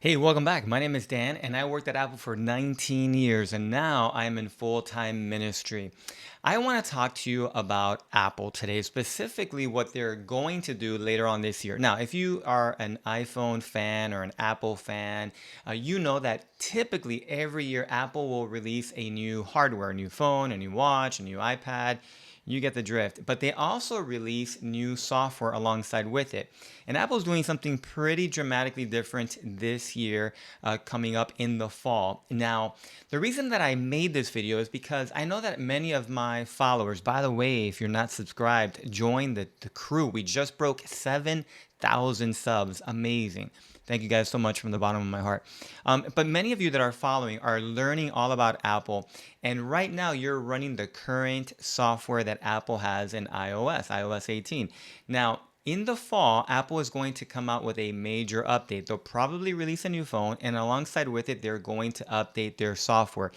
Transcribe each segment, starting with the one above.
Hey, welcome back. My name is Dan, and I worked at Apple for 19 years, and now I'm in full-time ministry. I want to talk to you about Apple today, specifically what they're going to do later on this year. Now, if you are an iPhone fan or an Apple fan, you know that typically every year Apple will release a new hardware, a new phone, a new watch, a new iPad. You get the drift. But they also release new software alongside with it. And Apple's doing something pretty dramatically different this year, coming up in the fall. Now, the reason that I made this video is because I know that many of my followers, by the way, if you're not subscribed, join the crew. We just broke 7,000 subs. Amazing. Thank you guys so much from the bottom of my heart. But many of you that are following are learning all about Apple. And right now, you're running the current software that Apple has in iOS 18. Now, in the fall, Apple is going to come out with a major update. They'll probably release a new phone, and alongside with it, they're going to update their software.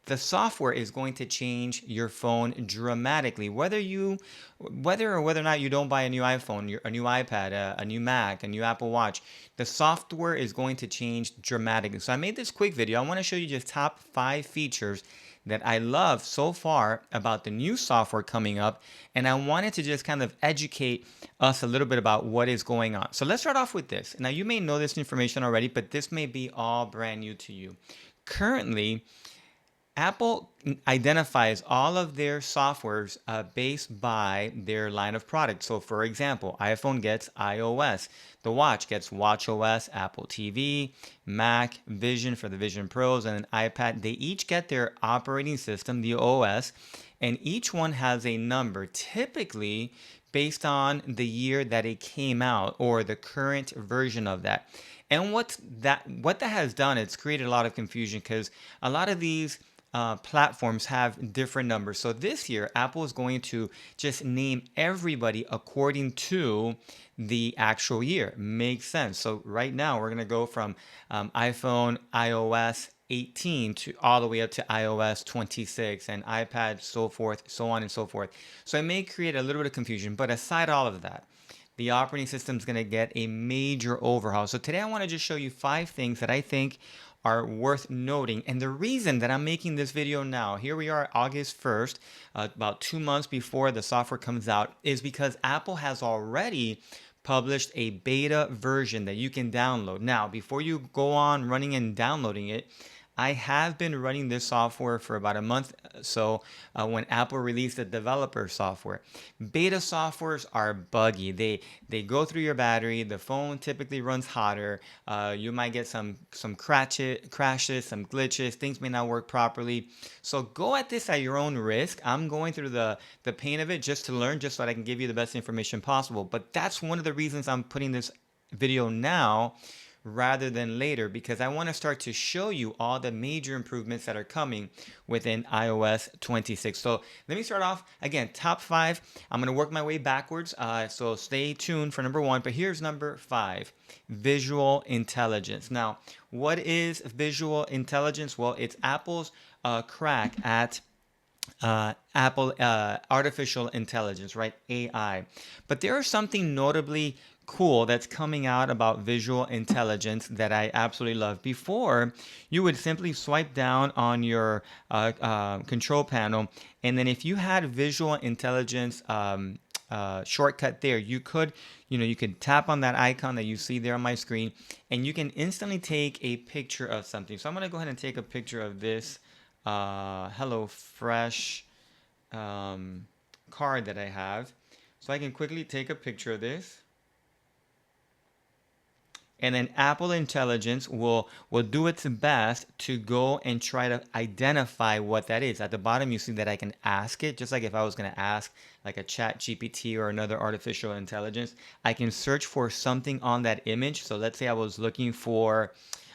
The software is going to change your phone dramatically. Whether or not you don't buy a new iPhone, a new iPad, a new Mac, a new Apple Watch, the software is going to change dramatically. So I made this quick video. I want to show you just top 5 features that I love so far about the new software coming up. And I wanted to just kind of educate us a little bit about what is going on. So let's start off with this. Now, you may know this information already, but this may be all brand new to you. Currently, Apple identifies all of their softwares based by their line of products. So, for example, iPhone gets iOS, the watch gets watchOS, Apple TV, Mac, Vision for the Vision Pros, and an iPad. They each get their operating system, the OS, and each one has a number, typically based on the year that it came out or the current version of that. And what that has done, it's created a lot of confusion because a lot of these platforms have different numbers. So this year, Apple is going to just name everybody according to the actual year. Makes sense. So right now, we're going to go from iPhone, iOS 18 to all the way up to iOS 26 and iPad, so forth, so on and so forth. So it may create a little bit of confusion, but aside all of that, the operating system is going to get a major overhaul. So today I want to just show you 5 things that I think are worth noting. And the reason that I'm making this video now, here we are August 1st, about 2 months before the software comes out, is because Apple has already published a beta version that you can download. Now, before you go on running and downloading it, I have been running this software for about a month. So when Apple released the developer software, beta softwares are buggy. They go through your battery. The phone typically runs hotter. You might get some crashes, some glitches. Things may not work properly. So go at this at your own risk. I'm going through the pain of it just to learn, just so that I can give you the best information possible. But that's one of the reasons I'm putting this video now rather than later, because I want to start to show you all the major improvements that are coming within iOS 26. So let me start off again, top 5. I'm going to work my way backwards. So stay tuned for number 1. But here's number 5, visual intelligence. Now, what is visual intelligence? Well, it's Apple's crack at Apple artificial intelligence, right? AI. But there is something notably cool that's coming out about visual intelligence that I absolutely love. Before, you would simply swipe down on your control panel, and then if you had visual intelligence shortcut there, you could tap on that icon that you see there on my screen, and you can instantly take a picture of something. So I'm going to go ahead and take a picture of this Hello Fresh card that I have. So I can quickly take a picture of this. And then Apple Intelligence will do its best to go and try to identify what that is. At the bottom, you see that I can ask it, just like if I was going to ask like a chat GPT or another artificial intelligence. I can search for something on that image. So let's say I was looking for,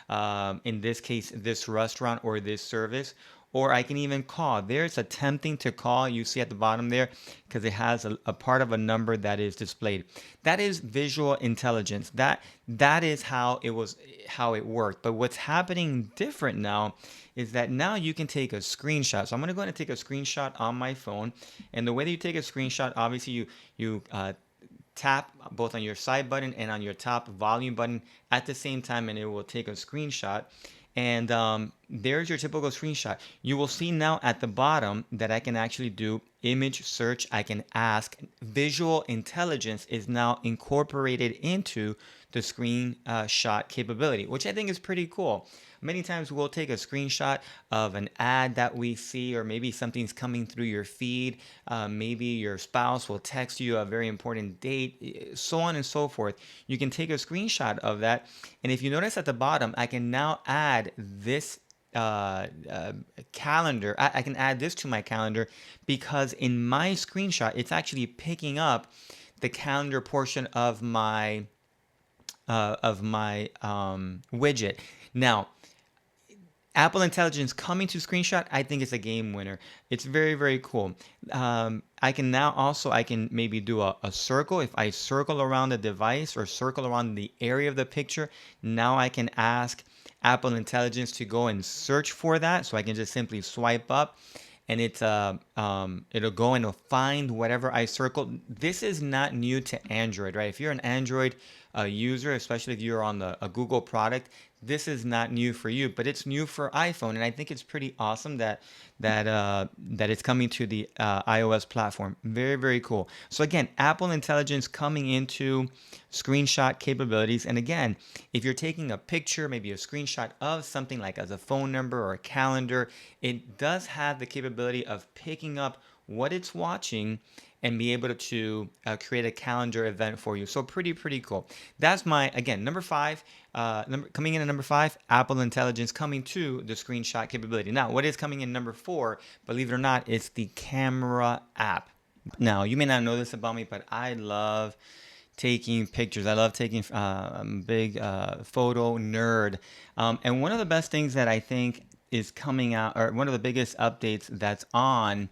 in this case, this restaurant or this service. Or I can even call. There's attempting to call. You see at the bottom there, because it has a part of a number that is displayed. That is visual intelligence. That is how it worked. But what's happening different now is that now you can take a screenshot. So I'm going to go ahead and take a screenshot on my phone. And the way that you take a screenshot, obviously you tap both on your side button and on your top volume button at the same time, and it will take a screenshot. And there's your typical screenshot. You will see now at the bottom that I can actually do image search. I can ask. Visual intelligence is now incorporated into the screenshot capability, which I think is pretty cool. Many times we'll take a screenshot of an ad that we see, or maybe something's coming through your feed. Maybe your spouse will text you a very important date, so on and so forth. You can take a screenshot of that. And if you notice at the bottom, I can now add this calendar. I can add this to my calendar because in my screenshot, it's actually picking up the calendar portion of my widget. Now, Apple Intelligence coming to screenshot, I think it's a game winner. It's very, very cool. I can now also, I can maybe do a circle. If I circle around the device or circle around the area of the picture, now I can ask Apple Intelligence to go and search for that. So I can just simply swipe up and it'll go and it'll find whatever I circled. This is not new to Android, right? If you're an Android user, especially if you're on a Google product, this is not new for you, but it's new for iPhone, and I think it's pretty awesome that it's coming to the iOS platform. Very, very cool. So again, Apple Intelligence coming into screenshot capabilities, and again, if you're taking a picture, maybe a screenshot of something like as a phone number or a calendar, it does have the capability of picking up what it's watching and be able to create a calendar event for you. So pretty cool. That's my, again, number five. Coming in at number five, Apple Intelligence coming to the screenshot capability. Now, what is coming in number four? Believe it or not, it's the camera app. Now, you may not know this about me, but I love taking pictures. I love taking. I'm a big photo nerd, and one of the best things that I think is coming out, or one of the biggest updates that's on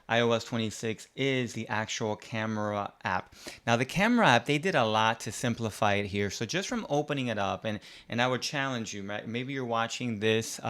iOS 26 is the actual camera app. Now the camera app, they did a lot to simplify it here. So just from opening it up, and I would challenge you, right? Maybe you're watching this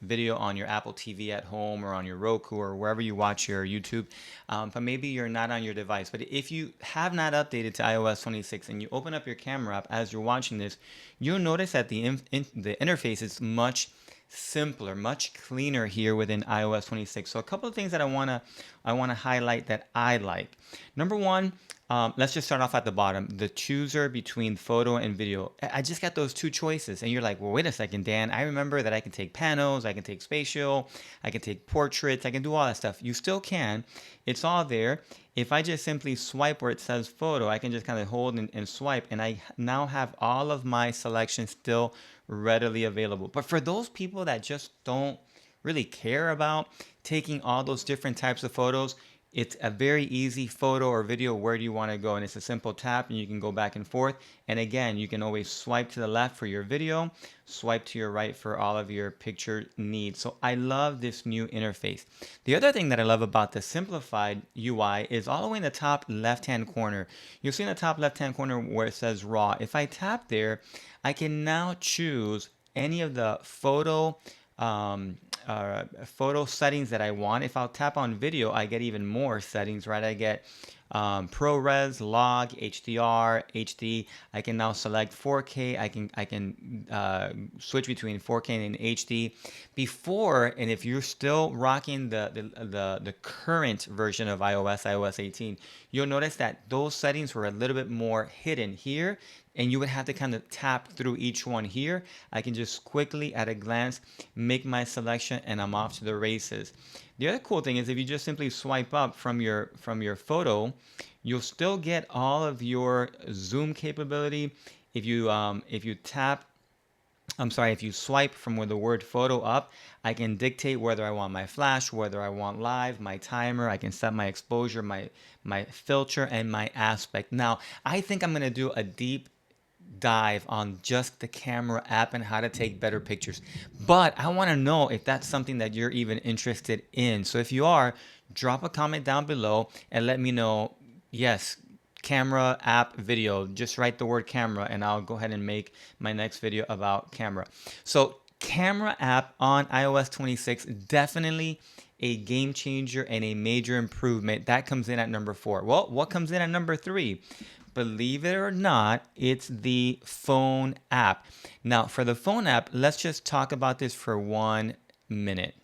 video on your Apple TV at home or on your Roku or wherever you watch your YouTube, but maybe you're not on your device. But if you have not updated to iOS 26 and you open up your camera app as you're watching this, you'll notice that the interface is much simpler, much cleaner here within iOS 26. So a couple of things that I want to highlight that I like. Number one, let's just start off at the bottom. The chooser between photo and video. I just got those two choices, and you're like, well, wait a second, Dan. I remember that I can take panos, I can take spatial, I can take portraits, I can do all that stuff. You still can. It's all there. If I just simply swipe where it says photo, I can just kind of hold and swipe, and I now have all of my selections still readily available. But for those people that just don't really care about taking all those different types of photos, it's a very easy photo or video. Where do you want to go? And it's a simple tap, and you can go back and forth. And again, you can always swipe to the left for your video, swipe to your right for all of your picture needs. So I love this new interface. The other thing that I love about the simplified UI is all the way in the top left-hand corner. You'll see in the top left-hand corner where it says RAW. If I tap there, I can now choose any of the photo settings that I want. If I'll tap on video, I get even more settings, right? I get ProRes, log, HDR, HD. I can now select 4K. I can switch between 4K and HD. Before, and if you're still rocking the current version of iOS 18, you'll notice that those settings were a little bit more hidden here, and you would have to kind of tap through each one here. I can just quickly, at a glance, make my selection, and I'm off to the races. The other cool thing is if you just simply swipe up from your photo, you'll still get all of your zoom capability. If you tap, if you swipe from where the word photo up, I can dictate whether I want my flash, whether I want live, my timer. I can set my exposure, my filter, and my aspect. Now, I think I'm gonna do a deep dive on just the camera app and how to take better pictures. But I want to know if that's something that you're even interested in. So if you are, drop a comment down below and let me know, yes, camera app video. Just write the word camera and I'll go ahead and make my next video about camera. So camera app on iOS 26 definitely a game changer and a major improvement. That comes in at number 4. Well, what comes in at number 3? Believe it or not, it's the phone app. Now, for the phone app, let's just talk about this for 1 minute.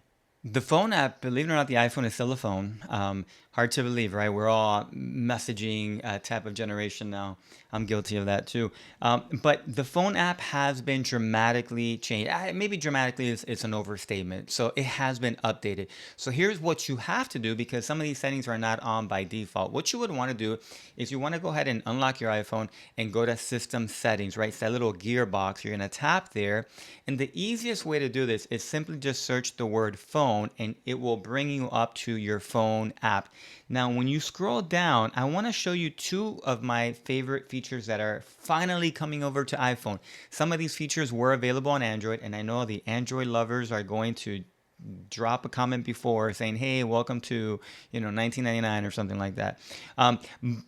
The phone app, believe it or not, the iPhone is still a phone. Hard to believe, right? We're all messaging type of generation now. I'm guilty of that too. But the phone app has been dramatically changed. Maybe dramatically is an overstatement. So it has been updated. So here's what you have to do, because some of these settings are not on by default. What you would want to do is you want to go ahead and unlock your iPhone and go to system settings, right? It's that little gearbox. You're going to tap there. And the easiest way to do this is simply just search the word phone and it will bring you up to your phone app. Now, when you scroll down, I want to show you 2 of my favorite features that are finally coming over to iPhone. Some of these features were available on Android, and I know the Android lovers are going to drop a comment before saying, "Hey, welcome to 1999" or something like that.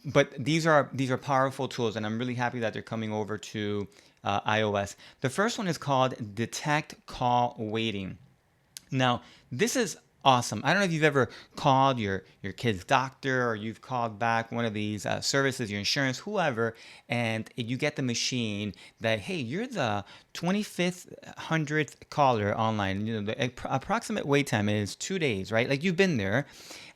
But these are powerful tools, and I'm really happy that they're coming over to iOS. The first one is called Detect Call Waiting. Now, this is awesome. I don't know if you've ever called your kid's doctor, or you've called back one of these services, your insurance, whoever, and you get the machine that, hey, you're the 25th, 100th caller online. The approximate wait time is 2 days, right? Like, you've been there.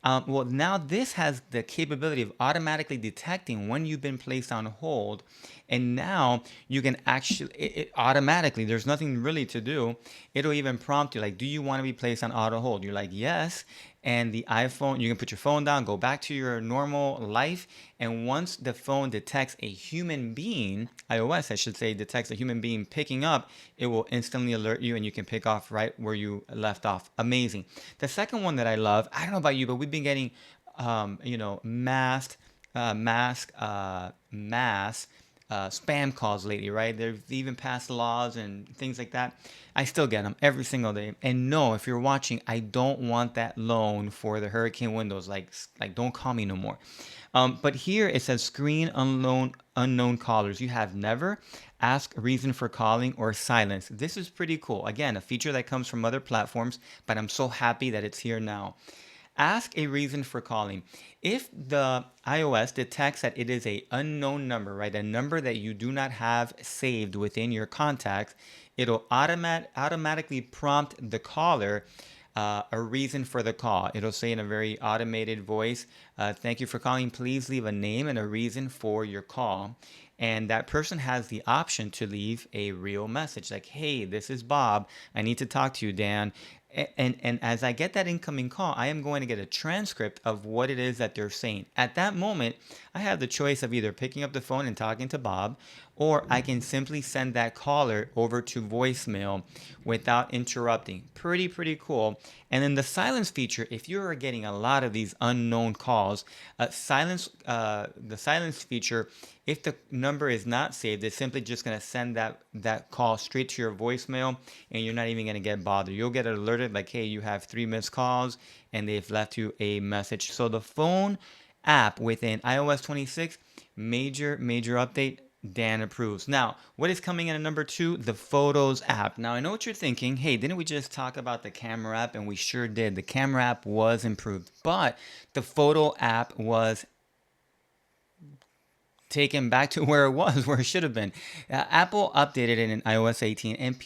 Well, now this has the capability of automatically detecting when you've been placed on hold. And now you can actually, it automatically, there's nothing really to do. It'll even prompt you, like, do you want to be placed on auto hold? You're like, yes. And the iPhone, you can put your phone down, go back to your normal life. And once the phone detects a human being, iOS, I should say, detects a human being picking up, it will instantly alert you and you can pick off right where you left off. Amazing. The second one that I love, I don't know about you, but we've been getting, mass spam calls lately, right? They've even passed laws and things like that. I still get them every single day. And no, if you're watching, I don't want that loan for the hurricane windows. Like, don't call me no more. But here it says screen unknown callers. You have never ask reason for calling or silence. This is pretty cool. Again, a feature that comes from other platforms, but I'm so happy that it's here now. Ask a reason for calling. If the iOS detects that it is a unknown number, right, a number that you do not have saved within your contacts, it'll automatically prompt the caller a reason for the call. It'll say in a very automated voice, "Thank you for calling. Please leave a name and a reason for your call." And that person has the option to leave a real message like, "Hey, this is Bob. I need to talk to you, Dan." And as I get that incoming call, I am going to get a transcript of what it is that they're saying. At that moment, I have the choice of either picking up the phone and talking to Bob, or I can simply send that caller over to voicemail without interrupting. Pretty cool. And then the silence feature, if you are getting a lot of these unknown calls, the silence feature, if the number is not saved, it's simply just going to send that call straight to your voicemail, and you're not even going to get bothered. You'll get alerted like, hey, you have 3 missed calls, and they've left you a message. So the phone app within iOS 26, major update. Dan approves. Now, what is coming in at number 2? The Photos app. Now, I know what you're thinking. Hey, didn't we just talk about the camera app? And we sure did. The camera app was improved, but the photo app was taken back to where it was, where it should have been. Apple updated it in iOS 18, and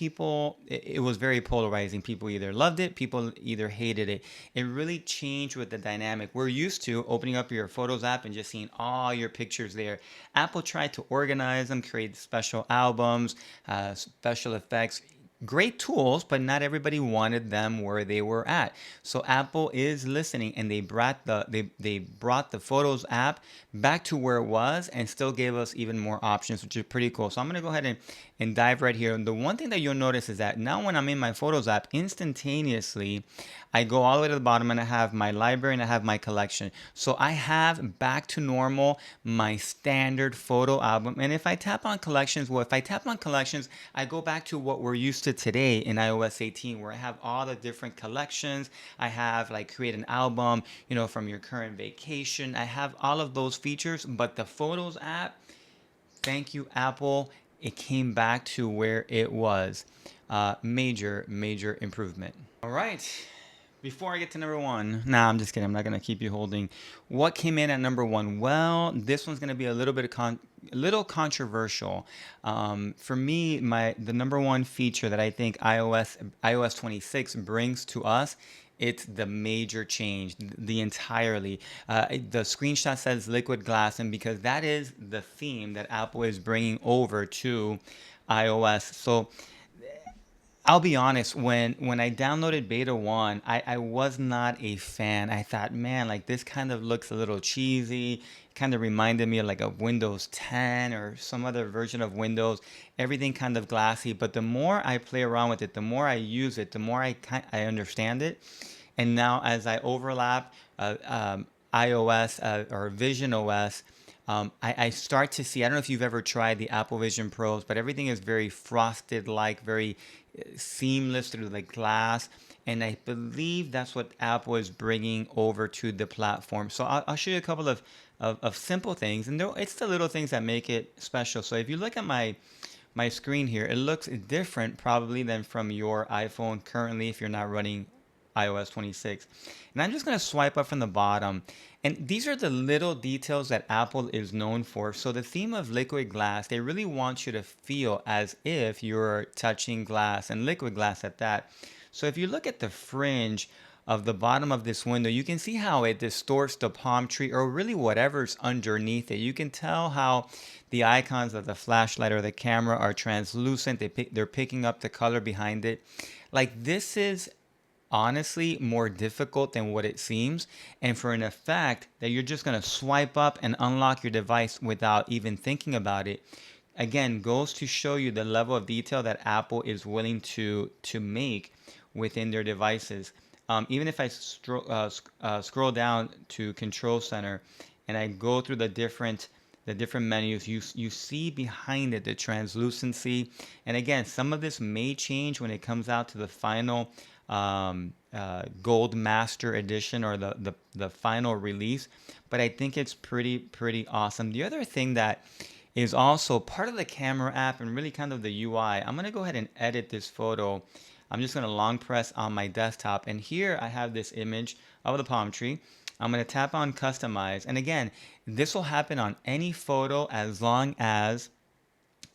it was very polarizing. People either loved it, people either hated it. It really changed with the dynamic. We're used to opening up your Photos app and just seeing all your pictures there. Apple tried to organize them, create special albums, special effects. Great tools, but not everybody wanted them where they were at. So Apple is listening, and they brought the Photos app back to where it was, and still gave us even more options, which is pretty cool. So I'm gonna go ahead and dive right here. And the one thing that you'll notice is that now when I'm in my Photos app, instantaneously, I go all the way to the bottom and I have my library and I have my collection. So I have back to normal my standard photo album. And if I tap on collections, I go back to what we're used to today in iOS 18, where I have all the different collections. I have like create an album, from your current vacation. I have all of those features, but the Photos app, thank you, Apple. It came back to where it was. Major improvement. All right. Before I get to number one, nah, I'm just kidding. I'm not gonna keep you holding. What came in at number one? Well, this one's gonna be a little bit of a little controversial. For me, the number one feature that I think iOS 26 brings to us, it's the major change, the entirely. The screenshot says liquid glass, and because that is the theme that Apple is bringing over to iOS, so I'll be honest, when I downloaded Beta 1, I was not a fan. I thought, man, like this kind of looks a little cheesy. Kind of reminded me of like a Windows 10 or some other version of Windows. Everything kind of glassy. But the more I play around with it, the more I use it, the more I understand it. And now as I overlap iOS or Vision OS, I start to see. I don't know if you've ever tried the Apple Vision Pros, but everything is very frosted like, very seamless through the glass. And I believe that's what Apple is bringing over to the platform. So I'll show you a couple of simple things. And it's the little things that make it special. So if you look at my screen here, it looks different probably than from your iPhone currently if you're not running iOS 26. And I'm just going to swipe up from the bottom. And these are the little details that Apple is known for. So the theme of liquid glass, they really want you to feel as if you're touching glass and liquid glass at that. So if you look at the fringe of the bottom of this window, you can see how it distorts the palm tree or really whatever's underneath it. You can tell how the icons of the flashlight or the camera are translucent. They're picking up the color behind it. Like this is honestly more difficult than what it seems. And for an effect that you're just going to swipe up and unlock your device without even thinking about it, again, goes to show you the level of detail that Apple is willing to make within their devices. Even if I scroll down to Control Center and I go through the different menus, you see behind it the translucency. And again, some of this may change when it comes out to the final Gold Master Edition or the final release, but I think it's pretty awesome. The other thing that is also part of the camera app and really kind of the UI, I'm gonna go ahead and edit this photo. I'm just gonna long press on my desktop, and here I have this image of the palm tree. I'm going to tap on customize. And again, this will happen on any photo as long as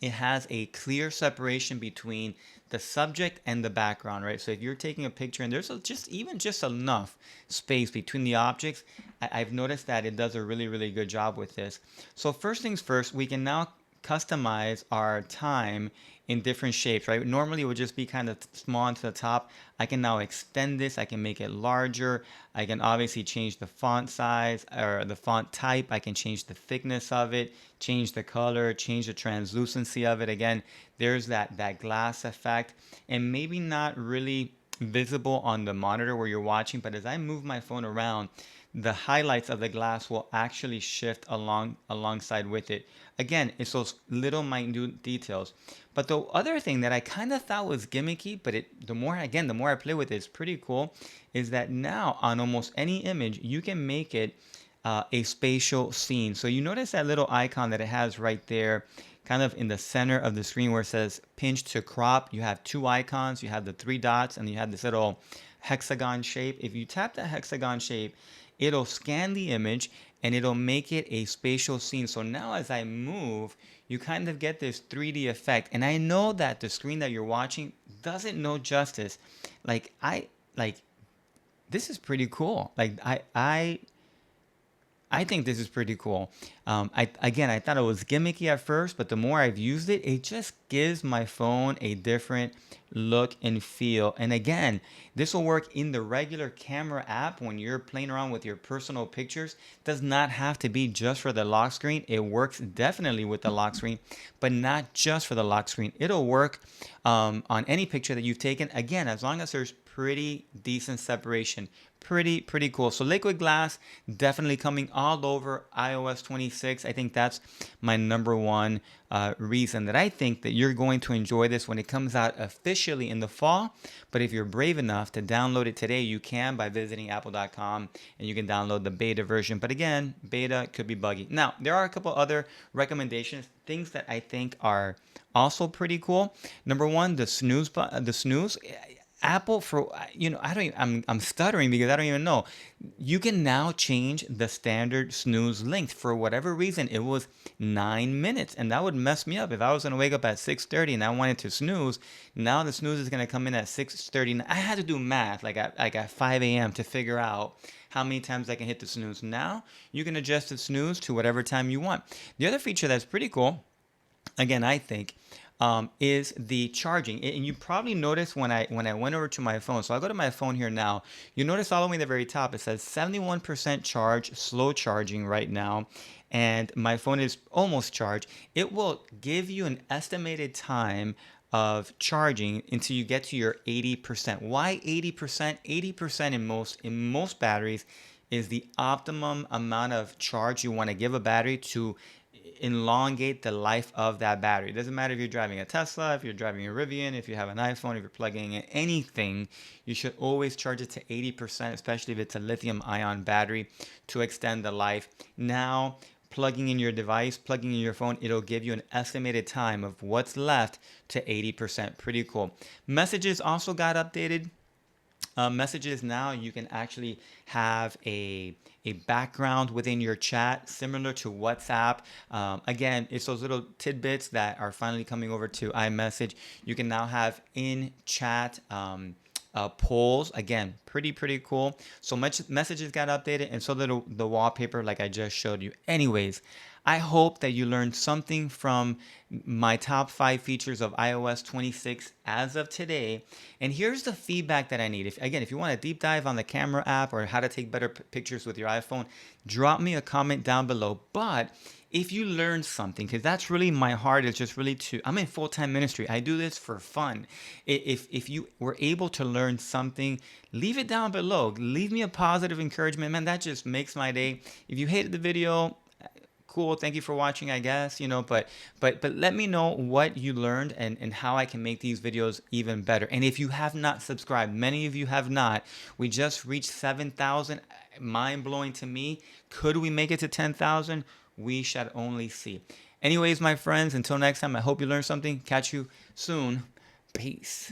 it has a clear separation between the subject and the background, right? So if you're taking a picture and there's just enough space between the objects, I've noticed that it does a really good job with this. So first things first, we can now customize our time in different shapes, right? Normally it would just be kind of small onto the top. I can now extend this. I can make it larger. I can obviously change the font size or the font type. I can change the thickness of it, change the color, change the translucency of it. Again, there's that glass effect, and maybe not really visible on the monitor where you're watching, but as I move my phone around, the highlights of the glass will actually shift alongside with it. Again, it's those little minute details. But the other thing that I kind of thought was gimmicky, but the more I play with it, it's pretty cool, is that now on almost any image, you can make it a spatial scene. So you notice that little icon that it has right there, kind of in the center of the screen where it says pinch to crop. You have two icons. You have the three dots, and you have this little hexagon shape. If you tap that hexagon shape, it'll scan the image and it'll make it a spatial scene. So now as I move, you kind of get this 3D effect. And I know that the screen that you're watching doesn't know justice. Like this is pretty cool. I think this is pretty cool. I thought it was gimmicky at first, but the more I've used it, it just gives my phone a different look and feel. And again, this will work in the regular camera app when you're playing around with your personal pictures. Does not have to be just for the lock screen. It works definitely with the lock screen, but not just for the lock screen. It'll work on any picture that you've taken. Again, as long as there's pretty decent separation. Pretty cool. So liquid glass definitely coming all over iOS 26. I think that's my number one reason that I think that you're going to enjoy this when it comes out officially in the fall. But if you're brave enough to download it today, you can by visiting apple.com, and you can download the beta version. But again, beta could be buggy. Now, there are a couple other recommendations, things that I think are also pretty cool. Number one, the snooze. Apple for I don't even, I'm stuttering because I don't even know. You can now change the standard snooze length for whatever reason. It was 9 minutes, and that would mess me up if I was gonna wake up at 6:30 and I wanted to snooze. Now the snooze is gonna come in at 6:30. I had to do math like at 5 a.m. to figure out how many times I can hit the snooze. Now you can adjust the snooze to whatever time you want. The other feature that's pretty cool, again, I think, is the charging. And you probably noticed when I went over to my phone. So I go to my phone here now. You notice all the way at the very top, it says 71% charge, slow charging right now. And my phone is almost charged. It will give you an estimated time of charging until you get to your 80%. Why 80%? 80% in most batteries is the optimum amount of charge you want to give a battery to elongate the life of that battery. It doesn't matter if you're driving a Tesla, if you're driving a Rivian, if you have an iPhone, if you're plugging in anything, you should always charge it to 80%, especially if it's a lithium ion battery, to extend the life. Now, plugging in your device, plugging in your phone, it'll give you an estimated time of what's left to 80%. Pretty cool. Messages also got updated. Messages now, you can actually have a background within your chat similar to WhatsApp. Again, it's those little tidbits that are finally coming over to iMessage. You can now have in chat polls. Again, pretty cool. So much messages got updated, and so did the wallpaper, like I just showed you. Anyways, I hope that you learned something from my top 5 features of iOS 26 as of today. And here's the feedback that I need. If you want a deep dive on the camera app or how to take better pictures with your iPhone, drop me a comment down below. But if you learned something, because that's really my heart, is just really I'm in full-time ministry. I do this for fun. If you were able to learn something, leave it down below. Leave me a positive encouragement. Man, that just makes my day. If you hated the video, cool, thank you for watching, I guess, but let me know what you learned, and how I can make these videos even better. And if you have not subscribed, many of you have not. We just reached 7,000. Mind-blowing to me. Could we make it to 10,000? We shall only see. Anyways, my friends, until next time, I hope you learned something. Catch you soon. Peace.